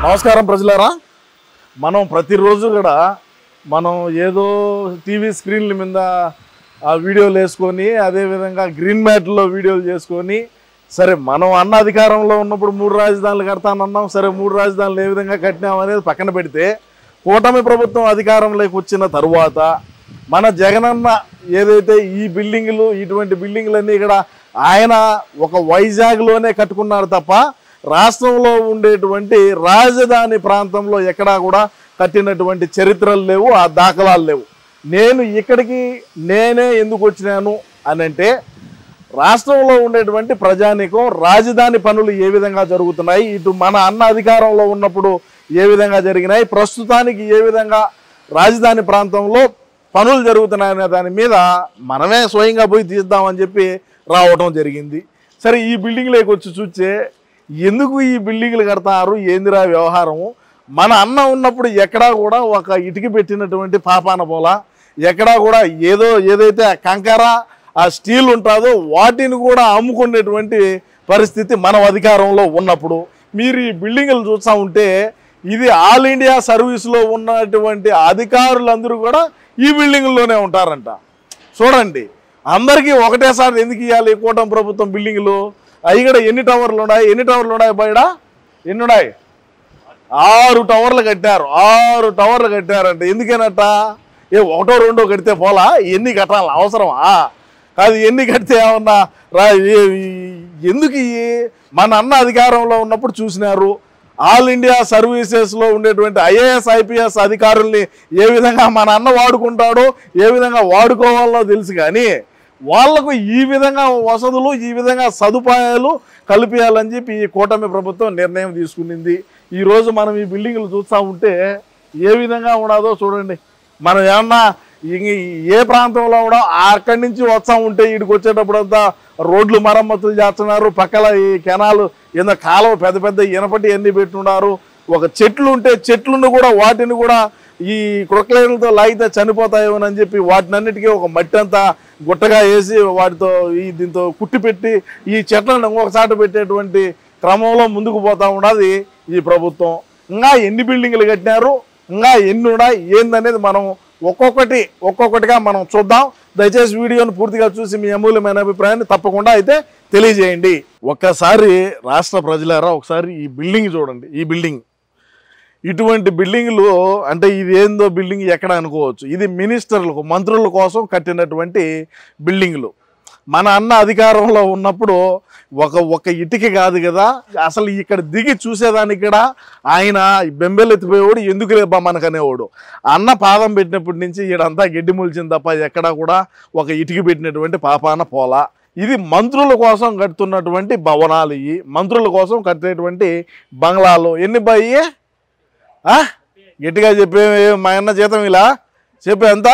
నమస్కారం ప్రజలారా. మనం ప్రతిరోజు కూడా మనం ఏదో టీవీ స్క్రీన్ల మీద ఆ వీడియోలు వేసుకొని అదేవిధంగా గ్రీన్ మ్యాట్లో వీడియోలు చేసుకొని సరే మనం అన్న అధికారంలో ఉన్నప్పుడు 3 రాజధానులు కడతానన్నాం. సరే 3 రాజధానులు ఏ విధంగా కట్టినాం అనేది పక్కన పెడితే కూటమి ప్రభుత్వం అధికారంలోకి వచ్చిన తరువాత మన జగనన్న ఏదైతే ఈ బిల్డింగులు ఇటువంటి బిల్డింగులన్నీ ఇక్కడ ఆయన ఒక వైజాగ్లోనే కట్టుకున్నారు తప్ప రాష్ట్రంలో ఉండేటువంటి రాజధాని ప్రాంతంలో ఎక్కడా కూడా కట్టినటువంటి చరిత్రలు లేవు, ఆ దాఖలాలు లేవు. నేను ఇక్కడికి నేనే ఎందుకు వచ్చినాను అని అంటే రాష్ట్రంలో ఉండేటువంటి ప్రజానీకం రాజధాని పనులు ఏ విధంగా జరుగుతున్నాయి, ఇటు మన అన్న అధికారంలో ఉన్నప్పుడు ఏ విధంగా జరిగినాయి, ప్రస్తుతానికి ఏ విధంగా రాజధాని ప్రాంతంలో పనులు జరుగుతున్నాయనే దాని మీద మనమే స్వయంగా పోయి తీద్దామని చెప్పి రావటం జరిగింది. సరే ఈ బిల్డింగ్లోకి వచ్చి చూస్తే ఎందుకు ఈ బిల్డింగ్లు కడతారు, ఏందిరా వ్యవహారము, మన అన్న ఉన్నప్పుడు ఎక్కడా కూడా ఒక ఇటుక పెట్టినటువంటి పాపాన పోలా, ఎక్కడా కూడా ఏదైతే కంకర ఆ స్టీల్ ఉంటుందో వాటిని కూడా అమ్ముకునేటువంటి పరిస్థితి మన అధికారంలో ఉన్నప్పుడు మీరు ఈ బిల్డింగ్లు చూస్తూ ఉంటే ఇది ఆల్ ఇండియా సర్వీస్లో ఉన్నటువంటి అధికారులందరూ కూడా ఈ బిల్డింగ్లోనే ఉంటారంట. చూడండి, అందరికీ ఒకటేసారి ఎందుకు ఇవ్వాలి కూటమి ప్రభుత్వం బిల్డింగ్లు? అవి కూడా ఎన్ని టవర్లు ఉన్నాయి బయట? ఎన్ని ఉన్నాయి? 6 టవర్లు కట్టారు. 6 టవర్లు కట్టారంట. ఎందుకేనట? ఒకటో రెండో కడితే పోలా, ఎన్ని కట్టాలి అవసరమా? కాదు, ఎన్ని కడితే ఏమన్నా ఎందుకు మన అన్న అధికారంలో ఉన్నప్పుడు చూసినారు. ఆల్ ఇండియా సర్వీసెస్లో ఉండేటువంటి ఐఏఎస్ ఐపీఎస్ అధికారుల్ని ఏ విధంగా మన అన్న వాడుకుంటాడో ఏ విధంగా వాడుకోవాలో తెలుసు, కానీ వాళ్లకు ఈ విధంగా వసతులు ఈ విధంగా సదుపాయాలు కల్పించాలని చెప్పి ఈ కూటమి ప్రభుత్వం నిర్ణయం తీసుకునింది. ఈరోజు మనం ఈ బిల్డింగ్లు చూస్తూ ఉంటే ఏ విధంగా ఉండదో చూడండి. మనం ఏమన్నా ఏ ప్రాంతంలో కూడా అక్కడి నుంచి వస్తూ ఉంటే వీడికి వచ్చేటప్పుడంతా రోడ్లు మరమ్మతులు చేస్తున్నారు, పక్కల ఈ కెనాలు ఏదో కాలువ పెద్ద పెద్ద ఇనపటి అన్నీ పెట్టున్నారు. ఒక చెట్లు ఉంటే చెట్లను కూడా వాటిని కూడా ఈ క్రొక్లైన్లతో లాగితే చనిపోతాయేమోనని చెప్పి వాటినన్నిటికీ ఒక మట్టి అంతా గుట్టగా వేసి వాటితో దీంతో కుట్టి పెట్టి ఈ చెట్లను ఇంకొకసారి పెట్టేటువంటి క్రమంలో ముందుకు పోతూ ఉన్నది ఈ ప్రభుత్వం. ఇంకా ఎన్ని బిల్డింగ్లు కట్టినారు, ఇంకా ఎన్ని ఉన్నాయి ఏందనేది మనం ఒక్కొక్కటిగా మనం చూద్దాం. దయచేసి వీడియోను పూర్తిగా చూసి మీ అమూల్యమైన అభిప్రాయాన్ని తప్పకుండా అయితే తెలియజేయండి. ఒక్కసారి రాష్ట్ర ప్రజలారా ఒకసారి ఈ బిల్డింగ్ చూడండి. ఈ బిల్డింగ్ ఇటువంటి బిల్డింగ్లు అంటే ఇది ఏందో బిల్డింగ్ ఎక్కడ అనుకోవచ్చు. ఇది మినిస్టర్లకు మంత్రుల కోసం కట్టినటువంటి బిల్డింగ్లు. మన అన్న అధికారంలో ఉన్నప్పుడు ఒక ఇటుక కాదు కదా, అసలు ఇక్కడ దిగి చూసేదానికి కూడా ఆయన బెంబెలెత్తిపోయేవాడు, ఎందుకు రేపా మనకనేవాడు. అన్న పాదం పెట్టినప్పటి నుంచి ఈడంతా గడ్డి ముల్చింది తప్ప ఎక్కడా కూడా ఒక ఇటుక పెట్టినటువంటి పాపాన పోలా. ఇది మంత్రుల కోసం కడుతున్నటువంటి భవనాలు, ఇవి మంత్రుల కోసం కట్టేటువంటి బంగ్లాలు. ఎన్ని బాయి గట్టిగా చెప్పే మా అన్న జీతం ఇలా చెప్పే ఎంత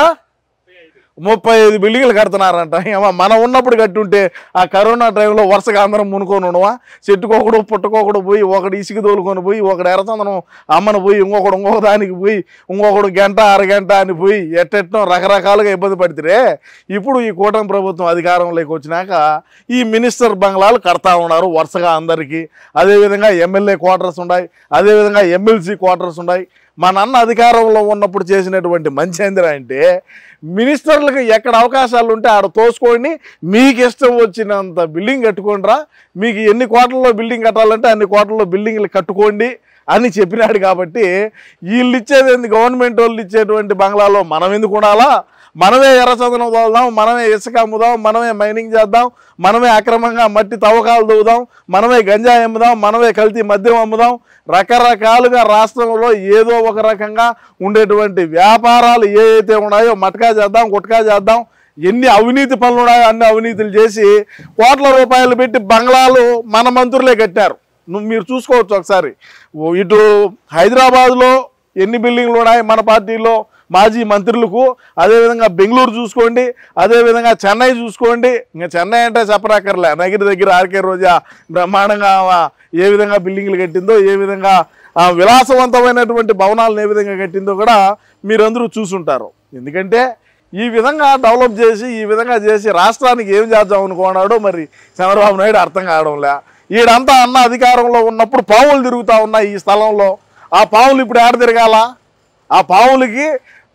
35 బిల్డింగ్లు కడుతున్నారంట. మనం ఉన్నప్పుడు కట్టుంటే ఆ కరోనా టైంలో వరుసగా అందరం మునుకొని ఉండవా? చెట్టుకొకడు పుట్టకొకడు పోయి, ఒకడు ఇసుక తోలుకొని పోయి, ఒకడు ఎర్రచందనం అమ్మను పోయి, ఇంకొక దానికి పోయి, ఇంకొకడు గంట అరగంట అని పోయి ఎట్టెట్టడం రకరకాలుగా ఇబ్బంది పడితే ఇప్పుడు ఈ కూటమి ప్రభుత్వం అధికారంలోకి వచ్చినాక ఈ మినిస్టర్ బంగ్లాలు కడతా ఉన్నారు వరుసగా అందరికీ. అదేవిధంగా ఎమ్మెల్యే క్వార్టర్స్ ఉన్నాయి, అదేవిధంగా ఎమ్మెల్సీ క్వార్టర్స్ ఉన్నాయి. మన అన్న అధికారంలో ఉన్నప్పుడు చేసినటువంటి మంచి ఏందిరా అంటే మినిస్టర్లకు ఎక్కడ అవకాశాలు ఉంటే ఆడ తోసుకోండి, మీకు ఇష్టం వచ్చినంత బిల్డింగ్ కట్టుకోండిరా, మీకు ఎన్ని కోట్లలో బిల్డింగ్ కట్టాలంటే అన్ని కోట్లలో బిల్డింగ్లు కట్టుకోండి అని చెప్పినాడు. కాబట్టి వీళ్ళు ఇచ్చేది గవర్నమెంట్ వాళ్ళు ఇచ్చేటువంటి బంగ్లాలో మనం ఎందుకు ఉండాలా? మనమే ఎర్రచందనం తోలుదాం, మనమే ఇసుక అమ్ముదాం, మనమే మైనింగ్ చేద్దాం, మనమే అక్రమంగా మట్టి తవ్వకాలు తవ్వుదాం, మనమే గంజాయి అమ్ముదాం, మనమే కల్తీ మద్యం అమ్ముదాం. రకరకాలుగా రాష్ట్రంలో ఏదో ఒక రకంగా ఉండేటువంటి వ్యాపారాలు ఏవైతే ఉన్నాయో మటకా చేద్దాం, గుట్కా చేద్దాం. ఎన్ని అవినీతి పనులు ఉన్నాయో అన్ని అవినీతులు చేసి కోట్ల రూపాయలు పెట్టి బంగ్లాలు మన మంత్రులే కట్టారు. మీరు చూసుకోవచ్చు ఒకసారి. ఇటు హైదరాబాద్లో ఎన్ని బిల్డింగ్లు ఉన్నాయి మన పార్టీలో మాజీ మంత్రులకు, అదేవిధంగా బెంగళూరు చూసుకోండి, అదేవిధంగా చెన్నై చూసుకోండి. ఇంకా చెన్నై అంటే చెప్పరాకర్లే, నగిరి దగ్గర ఆర్కే రోజా బ్రహ్మాండంగా ఏ విధంగా బిల్డింగ్లు కట్టిందో, ఏ విధంగా విలాసవంతమైనటువంటి భవనాలను ఏ విధంగా కట్టిందో కూడా మీరందరూ చూసుంటారు. ఎందుకంటే ఈ విధంగా డెవలప్ చేసి ఈ విధంగా చేసి రాష్ట్రానికి ఏం చేద్దాం అనుకున్నాడో మరి చంద్రబాబు నాయుడు అర్థం కావడంలే. ఈడంతా అన్న అధికారంలో ఉన్నప్పుడు పావులు తిరుగుతూ ఉన్నాయి ఈ స్థలంలో. ఆ పాములు ఇప్పుడు ఏడ తిరగాల? ఆ పాములకి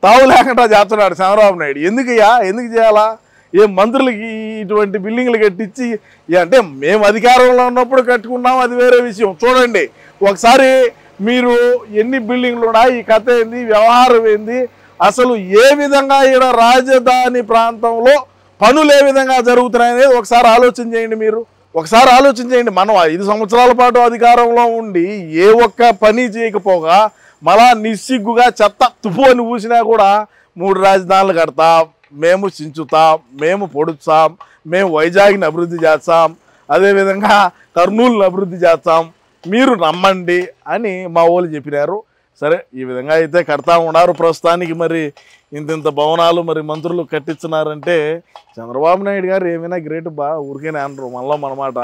తావు లేకుండా చేస్తున్నాడు చంద్రబాబు నాయుడు. ఎందుకయ్యా, ఎందుకు చేయాలా? ఏ మంత్రులకి ఇటువంటి బిల్డింగ్లు కట్టించి అంటే మేము అధికారంలో ఉన్నప్పుడు కట్టుకున్నాం, అది వేరే విషయం. చూడండి ఒకసారి మీరు ఎన్ని బిల్డింగ్లు ఉన్నాయి, ఈ కథ ఏంది, వ్యవహారం ఏంది, అసలు ఏ విధంగా ఈడ రాజధాని ప్రాంతంలో పనులు ఏ విధంగా జరుగుతున్నాయనేది ఒకసారి ఆలోచన చేయండి. మీరు ఒకసారి ఆలోచన చేయండి. మనం 5 సంవత్సరాల పాటు అధికారంలో ఉండి ఏ ఒక్క పని చేయకపోగా మళ్ళా నిస్సిగ్గుగా చెత్త తుప్పు అని ఊసినా కూడా 3 రాజధానులు కడతాం, మేము చించుతాం, మేము పొడుస్తాం, మేము వైజాగ్ని అభివృద్ధి చేస్తాం, అదేవిధంగా కర్నూలుని అభివృద్ధి చేస్తాం, మీరు నమ్మండి అని మా వాళ్ళు చెప్పినారు. సరే, ఈ విధంగా అయితే కడతా ఉన్నారు. ప్రస్తుతానికి మరి ఇంత భవనాలు మరి మంత్రులు కట్టించున్నారంటే చంద్రబాబు నాయుడు గారు ఏమైనా గ్రేట్ బా, ఊరికేనే అనరు మళ్ళీ మనమాట.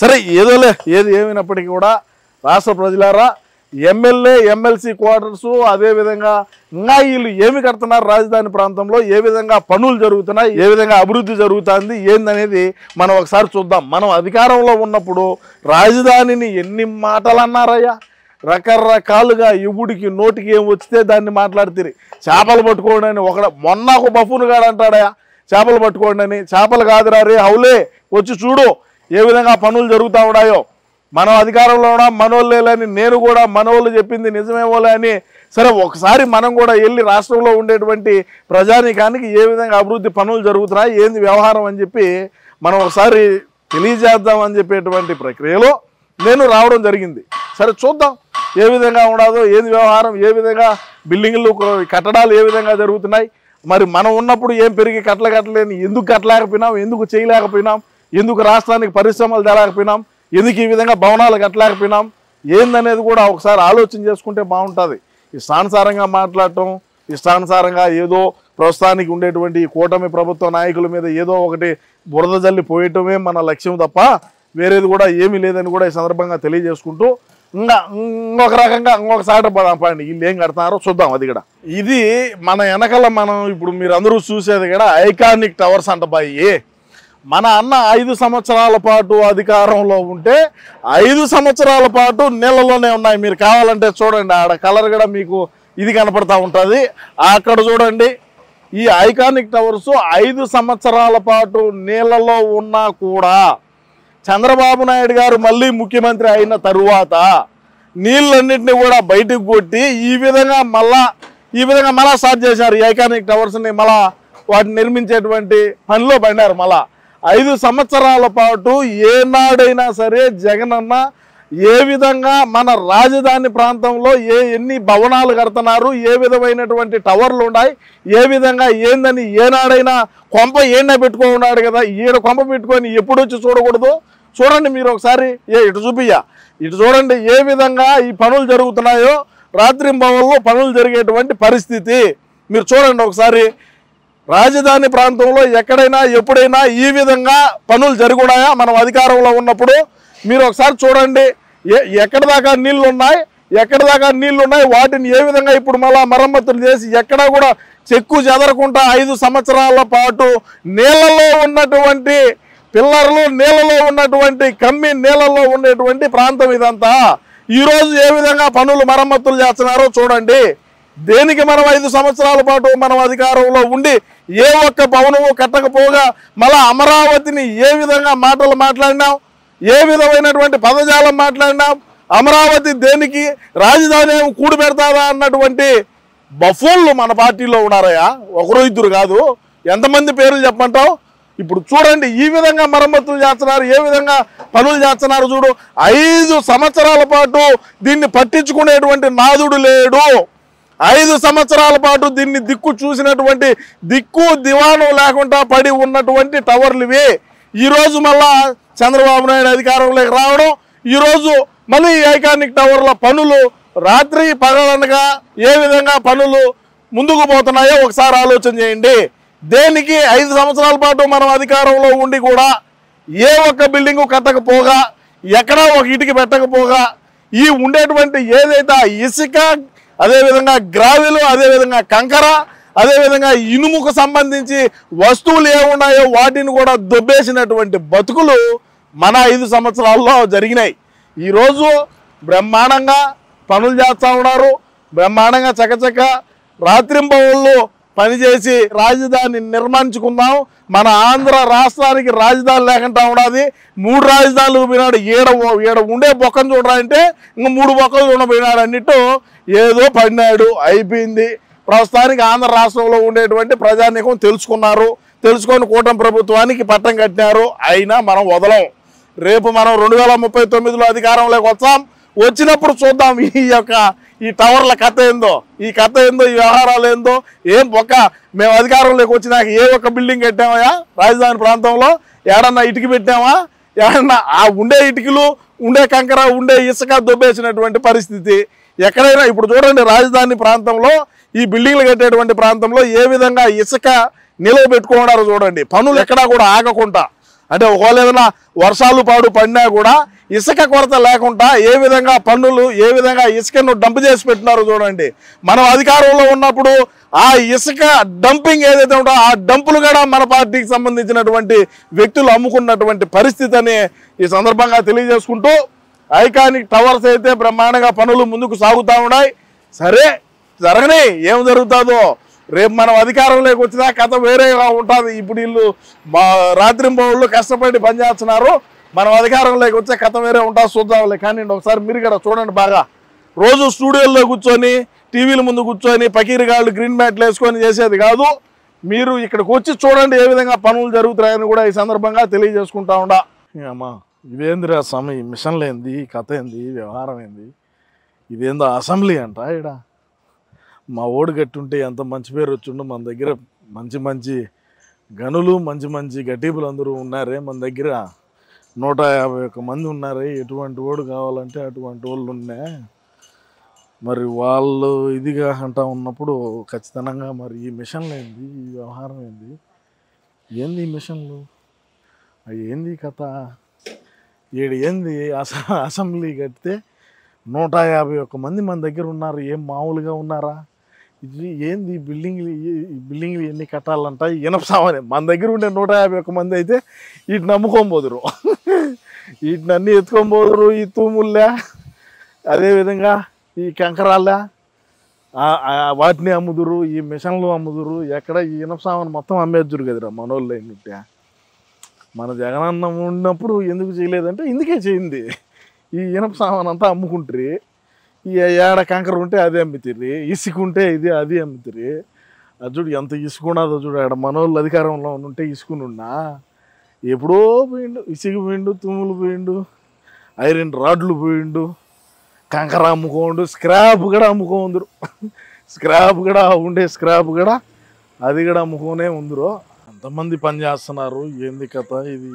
సరే, ఏదోలే, ఏది ఏమైనప్పటికీ కూడా రాష్ట్ర ప్రజలారా, ఎమ్మెల్యే ఎమ్మెల్సీ క్వార్టర్సు, అదేవిధంగా ఇంకా వీళ్ళు ఏమి కడుతున్నారు రాజధాని ప్రాంతంలో, ఏ విధంగా పనులు జరుగుతున్నాయి, ఏ విధంగా అభివృద్ధి జరుగుతుంది ఏందనేది మనం ఒకసారి చూద్దాం. మనం అధికారంలో ఉన్నప్పుడు రాజధానిని ఎన్ని మాటలు అన్నారయ్యా, రకరకాలుగా ఇవుడికి నోటికి ఏం వచ్చితే దాన్ని మాట్లాడుతుంది. చేపలు పట్టుకోండి అని మొన్న ఒక బఫూన్ గాడు అంటాడయా, చేపలు పట్టుకోండి అని. చేపలు కాదురా రే హౌలే, వచ్చి చూడు ఏ విధంగా పనులు జరుగుతూ ఉన్నాయో. మనం అధికారంలో ఉన్నాం, మనోళ్ళేలని నేను కూడా మనోళ్ళు చెప్పింది నిజమేమోలే అని. సరే, ఒకసారి మనం కూడా వెళ్ళి రాష్ట్రంలో ఉండేటువంటి ప్రజానీకానికి ఏ విధంగా అభివృద్ధి పనులు జరుగుతున్నాయి, ఏంది వ్యవహారం అని చెప్పి మనం ఒకసారి తెలియజేద్దామని చెప్పేటువంటి ప్రక్రియలో నేను రావడం జరిగింది. సరే, చూద్దాం ఏ విధంగా ఉండదో, ఏంది వ్యవహారం, ఏ విధంగా బిల్డింగ్లు కట్టడాలు ఏ విధంగా జరుగుతున్నాయి. మరి మనం ఉన్నప్పుడు ఏం పెరిగి కట్టలేని, ఎందుకు కట్టలేకపోయినాం, ఎందుకు చేయలేకపోయినాం, ఎందుకు రాష్ట్రానికి పరిశ్రమలు తేలేకపోయినాం, ఎందుకు ఈ విధంగా భవనాలు కట్టలేకపోయినాం, ఏందనేది కూడా ఒకసారి ఆలోచన చేసుకుంటే బాగుంటుంది. ఇష్టానుసారంగా మాట్లాడటం, ఇష్టానుసారంగా ఏదో ప్రస్తుతానికి ఉండేటువంటి ఈ కూటమి ప్రభుత్వ నాయకుల మీద ఏదో ఒకటి బురద జల్లి పోయటమే మన లక్ష్యం తప్ప వేరేది కూడా ఏమీ లేదని కూడా ఈ సందర్భంగా తెలియజేసుకుంటూ ఇంకొక రకంగా ఇంకొకసారి పండి వీళ్ళు ఏం కడుతున్నారో చూద్దాం. అది కూడా ఇది మన వెనకాల మనం ఇప్పుడు మీరు అందరూ చూసేది కూడా ఐకానిక్ టవర్స్ అంట బాయి. మన అన్న 5 సంవత్సరాల పాటు అధికారంలో ఉంటే 5 సంవత్సరాల పాటు నీళ్ళలోనే ఉన్నాయి. మీరు కావాలంటే చూడండి, ఆడ కలర్ కూడా మీకు ఇది కనపడతా ఉంటుంది. అక్కడ చూడండి, ఈ ఐకానిక్ టవర్స్ 5 సంవత్సరాల పాటు నీళ్ళలో ఉన్నా కూడా చంద్రబాబు నాయుడు గారు మళ్ళీ ముఖ్యమంత్రి అయిన తరువాత నీళ్ళన్నింటినీ కూడా బయటకు కొట్టి ఈ విధంగా మళ్ళా స్టార్ట్ చేశారు. ఈ ఐకానిక్ టవర్స్ని మళ్ళా వాటిని నిర్మించేటువంటి పనిలో పడినారు. మళ్ళా 5 సంవత్సరాల పాటు ఏనాడైనా సరే జగనన్న ఏ విధంగా మన రాజధాని ప్రాంతంలో ఎన్ని భవనాలు కడుతున్నారు, ఏ విధమైనటువంటి టవర్లు ఉన్నాయి, ఏ విధంగా ఏందని ఏనాడైనా కొంప ఏడా పెట్టుకో ఉన్నాడు కదా. ఈడ కొంప పెట్టుకొని ఎప్పుడు వచ్చి చూడకూడదు. చూడండి మీరు ఒకసారి, ఇటు చూపియ్యా, ఇటు చూడండి ఏ విధంగా ఈ పనులు జరుగుతున్నాయో. రాత్రింబవల్లో పనులు జరిగేటువంటి పరిస్థితి మీరు చూడండి ఒకసారి. రాజధాని ప్రాంతంలో ఎక్కడైనా ఎప్పుడైనా ఈ విధంగా పనులు జరుగున్నాయా మనం అధికారంలో ఉన్నప్పుడు? మీరు ఒకసారి చూడండి, ఎక్కడి దాకా నీళ్లు ఉన్నాయి, వాటిని ఏ విధంగా ఇప్పుడు మళ్ళా మరమ్మతులు చేసి ఎక్కడా కూడా చెక్కు చెదరకుండా 5 సంవత్సరాల పాటు నీళ్ళలో ఉన్నటువంటి పిల్లర్లు, నీళ్ళలో ఉన్నటువంటి కమ్మి, నీళ్ళలో ఉండేటువంటి ప్రాంతం ఇదంతా. ఈరోజు ఏ విధంగా పనులు మరమ్మతులు చేస్తున్నారో చూడండి. దేనికి మనం 5 సంవత్సరాల పాటు మనం అధికారంలో ఉండి ఏ ఒక్క భవనము కట్టకపోగా మళ్ళా అమరావతిని ఏ విధంగా మాటలు మాట్లాడినాం, ఏ విధమైనటువంటి పదజాలం మాట్లాడినాం, అమరావతి దేనికి రాజధాని కూడి పెడతాదా అన్నటువంటి బఫూన్లు మన పార్టీలో ఉన్నారయ్యా. ఒకరు ఇద్దరు కాదు, ఎంతమంది పేర్లు చెప్పమంటావు? ఇప్పుడు చూడండి ఈ విధంగా మరమ్మతులు చేస్తున్నారు, ఏ విధంగా పనులు చేస్తున్నారు చూడు. 5 సంవత్సరాల పాటు దీన్ని పట్టించుకునేటువంటి నాదుడు లేడు. 5 సంవత్సరాల పాటు దీన్ని చూసినటువంటి దిక్కు దివాణం లేకుండా పడి ఉన్నటువంటి టవర్లు ఇవి. ఈరోజు మళ్ళా చంద్రబాబు నాయుడు అధికారంలోకి రావడం, ఈరోజు మళ్ళీ ఐకానిక్ టవర్ల పనులు రాత్రి పగలనగా ఏ విధంగా పనులు ముందుకు పోతున్నాయో ఒకసారి ఆలోచన చేయండి. దేనికి 5 సంవత్సరాల పాటు మనం అధికారంలో ఉండి కూడా ఏ ఒక్క బిల్డింగు కట్టకపోగా, ఎక్కడా ఒక ఇటుక పెట్టకపోగా, ఈ ఉండేటువంటి ఏదైతే ఇసుక, అదేవిధంగా గ్రావెలు, అదేవిధంగా కంకర, అదేవిధంగా ఇనుముకు సంబంధించి వస్తువులు ఏమున్నాయో వాటిని కూడా దొబ్బేసినటువంటి బతుకులు మన 5 సంవత్సరాల్లో జరిగినాయి. ఈరోజు బ్రహ్మాండంగా పనులు చేస్తూ ఉన్నారు. బ్రహ్మాండంగా చకచక రాత్రింబవళ్ళు పనిచేసి రాజధాని నిర్మించుకుందాం. మన ఆంధ్ర రాష్ట్రానికి రాజధాని లేకుండా ఉన్నది. 3 రాజధానులు పోయినాడు. ఈడ ఉండే బొక్కను చూడరా అంటే ఇంకా 3 బొక్కలు చూడబోయినాడు అన్నట్టు ఏదో పడినాడు. అయిపోయింది. ప్రస్తుతానికి ఆంధ్ర రాష్ట్రంలో ఉండేటువంటి ప్రజానీకం తెలుసుకొని కూటమి ప్రభుత్వానికి పట్టం కట్టినారు. అయినా మనం వదలం. రేపు మనం 2039లో అధికారంలోకి వచ్చినప్పుడు చూద్దాం ఈ టవర్ల కథ ఏందో, ఈ వ్యవహారాలు ఏందో. ఏం మేము అధికారంలోకి వచ్చినాక ఏ ఒక్క బిల్డింగ్ కట్టామయా రాజధాని ప్రాంతంలో? ఏడన్నా ఇటుక పెట్టామా? ఏడన్నా ఆ ఉండే ఇటుకలు, ఉండే కంకర, ఉండే ఇసుక దొబ్బేసినటువంటి పరిస్థితి ఎక్కడైనా. ఇప్పుడు చూడండి, రాజధాని ప్రాంతంలో ఈ బిల్డింగ్లు కట్టేటువంటి ప్రాంతంలో ఏ విధంగా ఇసుక నిలవ పెట్టుకున్నారో చూడండి. పనులు ఎక్కడా కూడా ఆగకుండా, అంటే ఒకవేళ ఏదైనా వర్షాలు పడినా కూడా ఇసుక కొరత లేకుండా ఏ విధంగా ఇసుకను డంప్ చేసి పెట్టినారో చూడండి. మనం అధికారంలో ఉన్నప్పుడు ఆ ఇసుక డంపింగ్ ఏదైతే ఉందో ఆ డంపులు కూడా మన పార్టీకి సంబంధించినటువంటి వ్యక్తులు అమ్ముకున్నటువంటి పరిస్థితి అని ఈ సందర్భంగా తెలియజేసుకుంటూ, ఐకానిక్ టవర్స్ అయితే బ్రహ్మాండంగా పనులు ముందుకు సాగుతూ ఉన్నాయి. సరే జరగని, ఏం జరుగుతుందో రేపు మనం అధికారంలోకి వచ్చినా కథ వేరేగా ఉంటుంది. ఇప్పుడు వీళ్ళు రాత్రింబవళ్ళు కష్టపడి పనిచేస్తున్నారు. మనం అధికారంలోకి వచ్చే కథ వేరే ఉంటుంది, చూద్దాంలే. కానీ ఒకసారి మీరు కూడా చూడండి బాగా. రోజు స్టూడియోల్లో కూర్చొని టీవీల ముందు కూర్చొని పకీరిగాళ్ళు గ్రీన్ మ్యాట్లు వేసుకొని చేసేది కాదు. మీరు ఇక్కడికి వచ్చి చూడండి ఏ విధంగా పనులు జరుగుతున్నాయని కూడా ఈ సందర్భంగా తెలియజేసుకుంటా ఉండా. అమ్మా ఇవేందిరా స్వామి, మిషన్లు ఏంది, కథ ఏంది, వ్యవహారం ఏంది, ఇదేందో అసెంబ్లీ అంట. ఇక్కడ మా ఓడి కట్టుంటే ఎంత మంచి పేరు వచ్చిండో. మన దగ్గర మంచి గనులు, మంచి గట్టిపులు అందరూ ఉన్నారే. మన దగ్గర 151 మంది ఉన్నారే. ఎటువంటి ఓడు కావాలంటే అటువంటి వాళ్ళు ఉన్నాయి. మరి వాళ్ళు ఇదిగా అంటా ఉన్నప్పుడు ఖచ్చితంగా మరి ఈ మిషన్లు ఏంది, ఈ వ్యవహారం ఏంది ఈ మిషన్లు, అవి ఏంది కథ, ఏంది అసెంబ్లీ కడితే 151 మంది మన దగ్గర ఉన్నారు. ఏం మామూలుగా ఉన్నారా? ఇది ఏంది బిల్డింగ్లు ఎన్ని కట్టాలంట? ఇనప సామాన్యం మన దగ్గర ఉండే 151 మంది అయితే వీటిని అమ్ముకోబోదురు, వీటిని అన్నీ ఎత్తుకోబోదురు. ఈ తూముల్లా, అదేవిధంగా ఈ కంకరాళ్ళ వాటిని అమ్ముదురు, ఈ మిషన్లు అమ్ముదురు. ఎక్కడ ఈ ఇనప సామాన్ మొత్తం అమ్మేద్దురు కదరా మనోళ్ళు. ఏంటంటే మన జగనన్న ఉన్నప్పుడు ఎందుకు చేయలేదంటే ఇందుకే చేయింది. ఈ ఇనప సామాన్ అంతా అమ్ముకుంటారు. ఈ ఏడ కంకర ఉంటే అది అమ్ముతారు, ఇసుక ఉంటే అది అమ్ముతారు. అది చూడు ఎంత ఇసుకున్నదో చూడు. ఆడ మనోళ్ళు అధికారంలో ఉంటే ఇసుకునున్నా ఎప్పుడో పోయిండు. ఇసుక పోయిండు, తుమ్ములు పోయిండు, ఐరన్ రాడ్లు పోయిండు, కంకర అమ్ముకోండు, స్క్రాప్ కూడా అమ్ముకోందరు. స్క్రాప్ కూడా అది కూడా అమ్ముకోనే ఉందరు. ఎంతమంది పని చేస్తున్నారు, ఏంది కథ? ఇది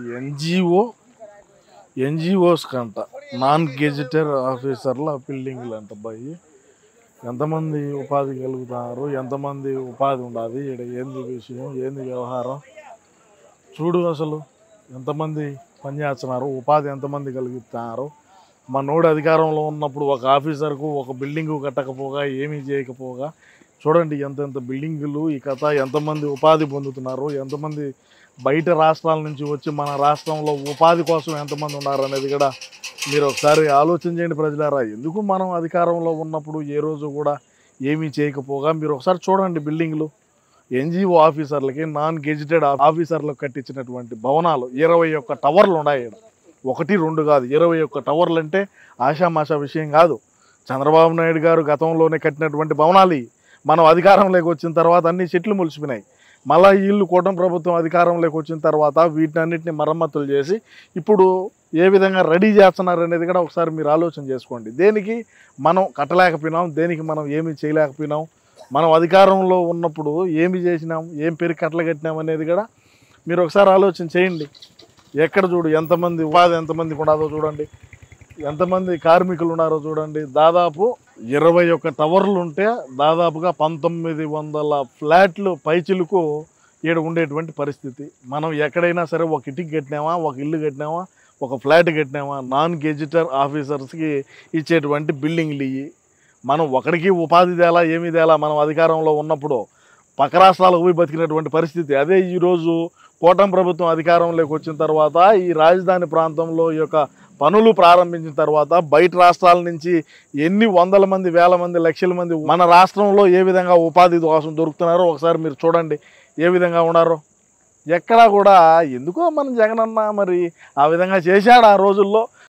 ఎన్జిఓస్ కంట, నాన్ గెజిటెడ్ ఆఫీసర్ల బిల్డింగ్లు అంట. బాయి ఎంతమంది ఉపాధి కలుగుతున్నారు, ఎంతమంది ఉపాధి ఉండాలి, ఇక్కడ ఏంది విషయం, ఏంది వ్యవహారం చూడు. అసలు ఎంతమంది పని చేస్తున్నారు, ఉపాధి ఎంతమంది కలుగుతున్నారు. మనోడు అధికారంలో ఉన్నప్పుడు ఒక ఆఫీసర్కు ఒక బిల్డింగు కట్టకపోగా, ఏమీ చేయకపోగా చూడండి ఎంత బిల్డింగులు, ఈ కథ ఎంతమంది ఉపాధి పొందుతున్నారు, ఎంతమంది బయట రాష్ట్రాల నుంచి వచ్చి మన రాష్ట్రంలో ఉపాధి కోసం ఎంతమంది ఉన్నారు అనేది కూడా మీరు ఒకసారి ఆలోచన చేయండి ప్రజలారా. ఎందుకు మనం అధికారంలో ఉన్నప్పుడు ఏ రోజు కూడా ఏమీ చేయకపోగా మీరు ఒకసారి చూడండి బిల్డింగ్లు. ఎన్జిఓ ఆఫీసర్లకి, నాన్ గెజిటెడ్ ఆఫీసర్లకు కట్టించినటువంటి భవనాలు 21 టవర్లు ఉన్నాయి. 1, 2 కాదు, 21 టవర్లు అంటే ఆషామాషా విషయం కాదు. చంద్రబాబు నాయుడు గారు గతంలోనే కట్టినటువంటి భవనాలు. మనం అధికారంలోకి వచ్చిన తర్వాత అన్ని చెట్లు మొలిచిపోయినాయి. మళ్ళీ వీళ్ళు కూటమి ప్రభుత్వం అధికారంలోకి వచ్చిన తర్వాత వీటినన్నింటినీ మరమ్మతులు చేసి ఇప్పుడు ఏ విధంగా రెడీ చేస్తున్నారు అనేది కూడా ఒకసారి మీరు ఆలోచన చేసుకోండి. దేనికి మనం కట్టలేకపోయినాం, దేనికి మనం ఏమీ చేయలేకపోయినాం, మనం అధికారంలో ఉన్నప్పుడు ఏమి చేసినాం, ఏం పేరు కట్టలు కట్టినాం అనేది కూడా మీరు ఒకసారి ఆలోచన చేయండి. ఎక్కడ చూడు ఎంతమంది ఉపాధి ఎంతమందికి ఉన్నదో చూడండి, ఎంతమంది కార్మికులు ఉన్నారో చూడండి. దాదాపు 21 టవర్లు ఉంటే దాదాపుగా 1900 ఫ్లాట్లు పైచిలకు ఈడ ఉండేటువంటి పరిస్థితి. మనం ఎక్కడైనా సరే ఒక ఇంటికి కట్టినామా, ఒక ఇల్లు కట్టినామా, ఒక ఫ్లాట్ కట్టినామా, నాన్ గెజిటెడ్ ఆఫీసర్స్కి ఇచ్చేటువంటి బిల్డింగ్లు ఇవి. మనం ఒకడికి ఉపాధి తేలా, ఏమీ తేలా. మనం అధికారంలో ఉన్నప్పుడు పక్క రాష్ట్రాలకు పోయి బతికినటువంటి పరిస్థితి. అదే ఈరోజు కూటమి ప్రభుత్వం అధికారంలోకి వచ్చిన తర్వాత ఈ రాజధాని ప్రాంతంలో ఈ యొక్క పనులు ప్రారంభించిన తర్వాత బయట రాష్ట్రాల నుంచి ఎన్ని వందల మంది, వేల మంది, లక్షల మంది మన రాష్ట్రంలో ఏ విధంగా ఉపాధి కోసం దొరుకుతున్నారో ఒకసారి మీరు చూడండి, ఏ విధంగా ఉన్నారో. ఎక్కడా కూడా ఎందుకో మన జగనన్న మరి ఆ విధంగా చేశాడు ఆ రోజుల్లో.